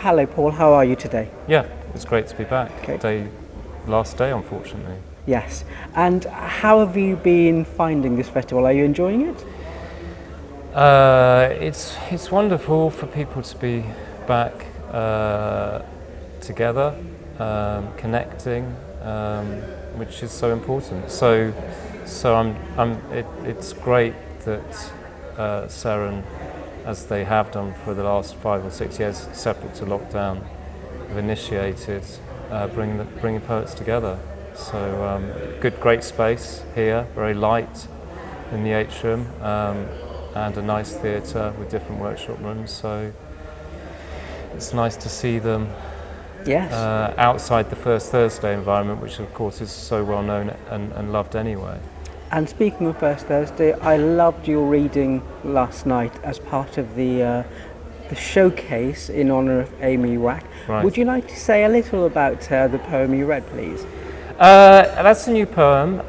Hello, Paul. How are you today? Yeah, it's great to be back. Okay. Last day, unfortunately. Yes. And how have you been finding this festival? Are you enjoying it? It's wonderful for people to be back together, connecting, which is so important. It's great that Seren, as they have done for the last 5 or 6 years, separate to lockdown, have initiated bringing poets together. So great space here, very light in the atrium, and a nice theatre with different workshop rooms. So it's nice to see them. Yes. Outside the First Thursday environment, which of course is so well known and loved anyway. And speaking of First Thursday, I loved your reading last night as part of the showcase in honour of Amy Wack. Right. Would you like to say a little about the poem you read, please? That's a new poem.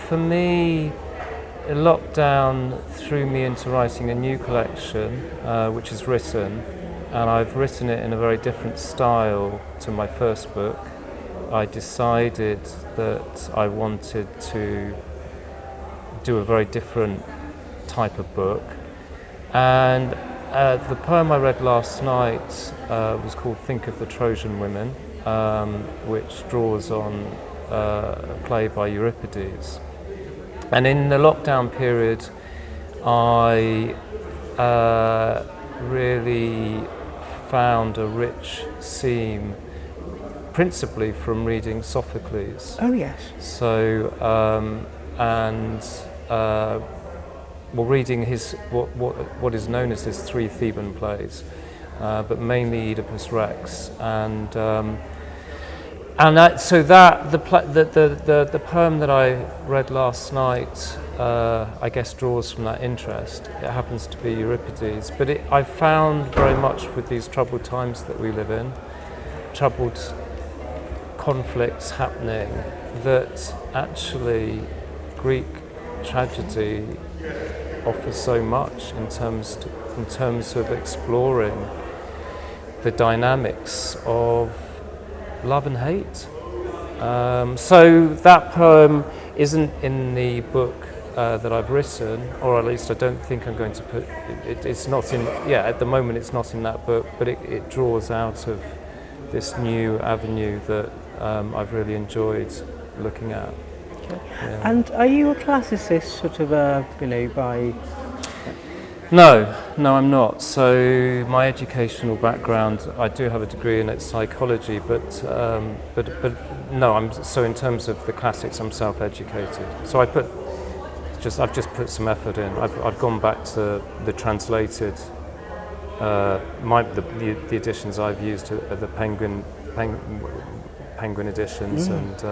For me, lockdown threw me into writing a new collection, which is written, and I've written it in a very different style to my first book. I decided that I wanted to do a very different type of book, and the poem I read last night was called Think of the Trojan Women, which draws on a play by Euripides. And in the lockdown period, I really found a rich seam, principally from reading Sophocles. Oh, yes. So, reading his what is known as his 3 Theban plays, but mainly Oedipus Rex, the poem that I read last night, I guess draws from that interest. It happens to be Euripides, but I found very much with these troubled times that we live in, troubled conflicts happening, that actually Greek tragedy offers so much in terms of exploring the dynamics of love and hate. So that poem isn't in the book that I've written, or at least I don't think I'm going to put it. It's not in. Yeah, at the moment it's not in that book, but it draws out of this new avenue that I've really enjoyed looking at. Yeah. And are you a classicist, sort of, by? No, I'm not. So my educational background, I do have a degree in psychology, but no. So in terms of the classics, I'm self-educated. So I've just put some effort in. I've gone back to the translated, the editions I've used are the Penguin editions, and.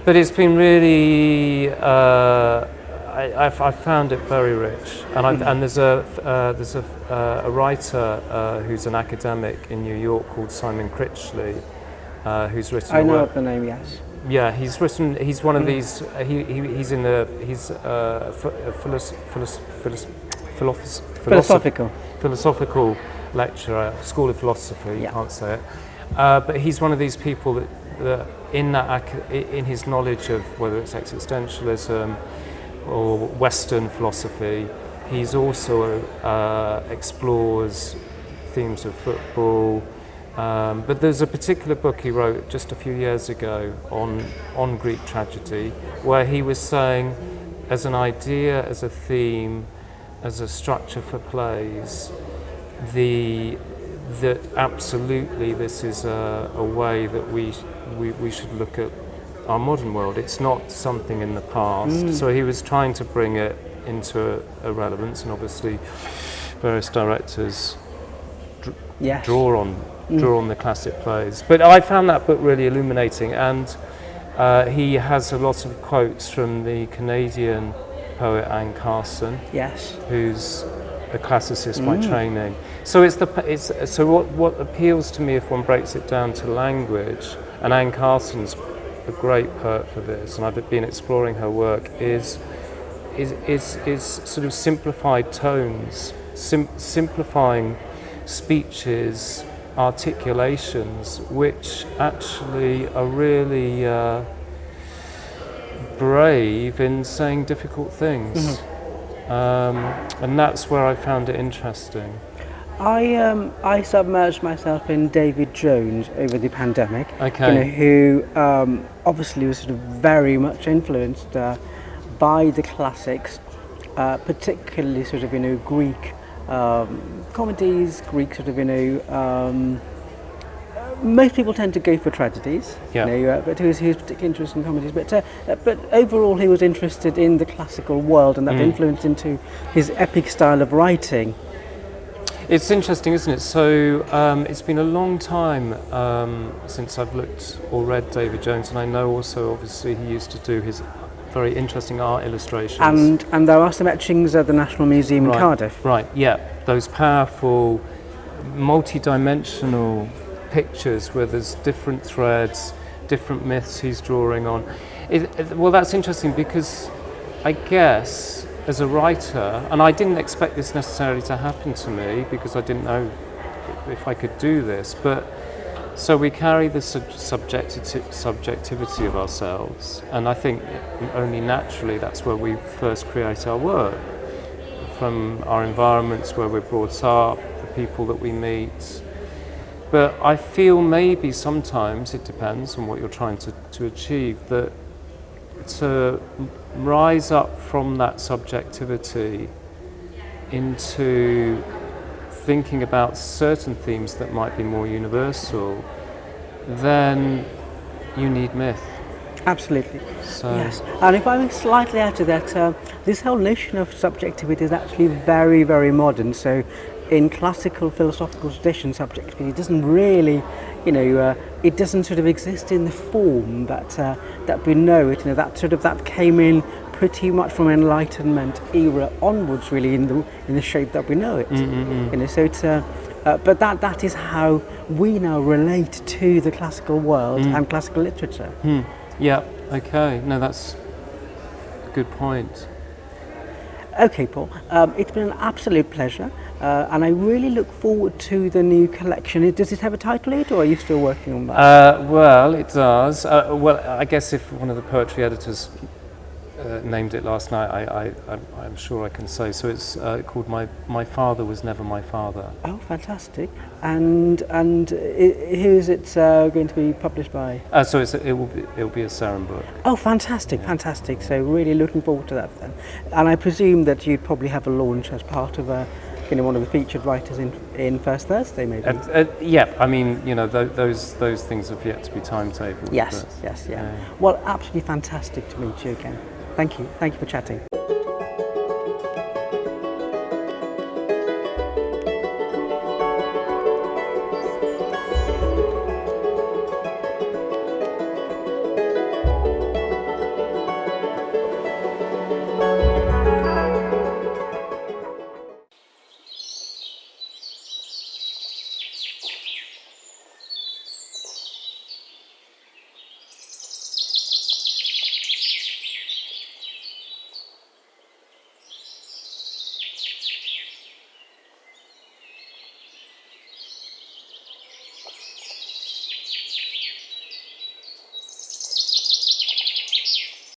But it's been really, I found it very rich, and there's a writer who's an academic in New York called Simon Critchley, who's written. I know of the name, yes. Yeah, he's written. He's one of these. He's philosophical lecturer, School of Philosophy. You can't say it, but he's one of these people that in his knowledge of whether it's existentialism or Western philosophy, he's also explores themes of football. But there's a particular book he wrote just a few years ago on Greek tragedy, where he was saying, as an idea, as a theme, as a structure for plays, that absolutely this is a way that we should look at our modern world. It's not something in the past. So he was trying to bring it into a relevance, and obviously various directors draw on the classic plays. But I found that book really illuminating, and he has a lot of quotes from the Canadian poet Anne Carson, who's a classicist by training. So what appeals to me, if one breaks it down to language, and Anne Carson's a great poet for this, and I've been exploring her work, is sort of simplified tones, simplifying speeches articulations which actually are really brave in saying difficult things. And that's where I found it interesting. I submerged myself in David Jones over the pandemic, Okay. who obviously was sort of very much influenced by the classics, particularly sort of Greek comedies, Greek sort of most people tend to go for tragedies, Yeah. but he was particularly interested in comedies. But overall, he was interested in the classical world, and that influenced into his epic style of writing. It's interesting, isn't it? So it's been a long time since I've looked or read David Jones, and I know also, obviously, he used to do his very interesting art illustrations. And there are some etchings at the National Museum in Cardiff. Right, yeah. Those powerful, multi-dimensional pictures where there's different threads, different myths he's drawing on. Well, that's interesting because I guess as a writer, and I didn't expect this necessarily to happen to me because I didn't know if I could do this, but so we carry the subjectivity of ourselves, and I think only naturally that's where we first create our work, from our environments where we're brought up, the people that we meet. But I feel maybe sometimes, it depends on what you're trying to achieve, that to rise up from that subjectivity into thinking about certain themes that might be more universal, then you need myth. Absolutely. So, yes. And if I'm slightly out of that, this whole notion of subjectivity is actually very, very modern. So in classical philosophical tradition, subjectivity doesn't really, it doesn't sort of exist in the form that we know it. That came in pretty much from Enlightenment era onwards, really, in the shape that we know it. So it's but that is how we now relate to the classical world and classical literature. Yeah. Okay. No, that's a good point. Okay, Paul. It's been an absolute pleasure, and I really look forward to the new collection. Does it have a title yet, or are you still working on that? Well, it does. Well, I guess if one of the poetry editors named it last night, I'm sure I can say. So it's called My Father Was Never My Father. Oh, fantastic! And who is it going to be published by? So it will be a Seren book. Oh, fantastic, fantastic! So really looking forward to that then. And I presume that you'd probably have a launch as part of one of the featured writers in First Thursday, maybe. Yeah, I mean, those things have yet to be timetabled. Yes, yeah. Well, absolutely fantastic to meet you again. Thank you for chatting.